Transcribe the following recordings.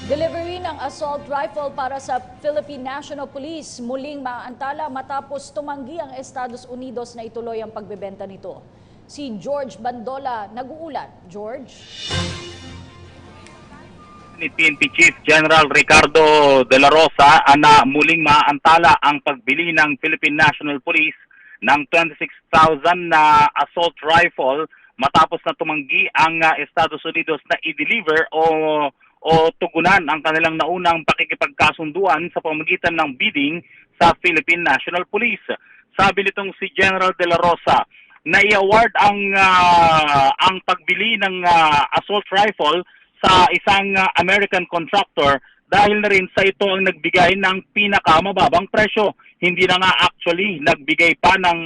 Delivery ng assault rifle para sa Philippine National Police muling maaantala matapos tumanggi ang Estados Unidos na ituloy ang pagbebenta nito. Si George Bandola nag-uulat. George? Ni PNP Chief General Ricardo de la Rosa na muling maaantala ang pagbili ng Philippine National Police ng 26,000 na assault rifle matapos na tumanggi ang Estados Unidos na i-deliver o tugunan ang kanilang naunang pakikipagkasunduan sa pamamagitan ng bidding sa Philippine National Police. Sabi nitong si General de la Rosa na i-award ang pagbili ng assault rifle sa isang American contractor dahil na rin sa ito ang nagbigay ng pinakamababang presyo. Hindi na nga actually nagbigay pa ng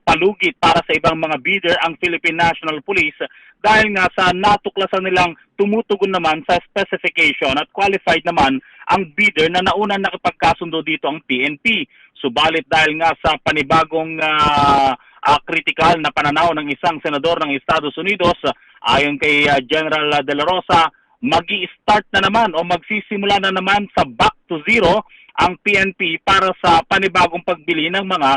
palugit para sa ibang mga bidder ang Philippine National Police dahil nga sa natuklasan nilang tumutugon naman sa specification at qualified naman ang bidder na nauna nakipagkasundo dito ang PNP. Subalit dahil nga sa panibagong kritikal na pananaw ng isang senador ng Estados Unidos, ayon kay General de la Rosa, magi-start na naman o magsisimula na naman sa back to zero ang PNP para sa panibagong pagbili ng mga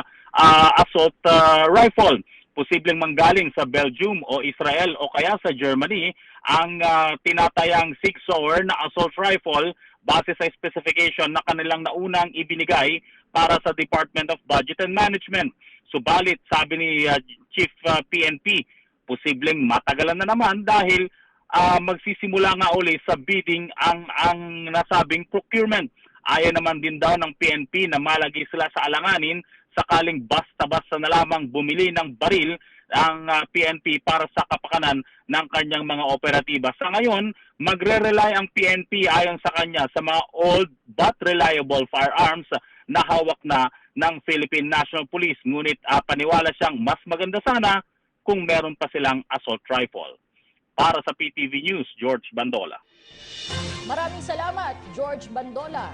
assault rifle. Posibleng manggaling sa Belgium o Israel o kaya sa Germany ang tinatayang Sig Sauer na assault rifle base sa specification na kanilang naunang ibinigay para sa Department of Budget and Management. Subalit, sabi ni Chief PNP, posibleng matagalan na naman dahil magsisimula nga uli sa bidding ang nasabing procurement. Ayon naman din daw ng PNP na malagi sila sa alanganin sakaling basta-basta na lamang bumili ng baril ang PNP para sa kapakanan ng kanyang mga operatiba. Sa ngayon, magre-rely ang PNP ayon sa kanya sa mga old but reliable firearms na hawak na ng Philippine National Police. Ngunit paniwala siyang mas maganda sana kung meron pa silang assault rifle. Para sa PTV News, George Bandola. Maraming salamat, George Bandola.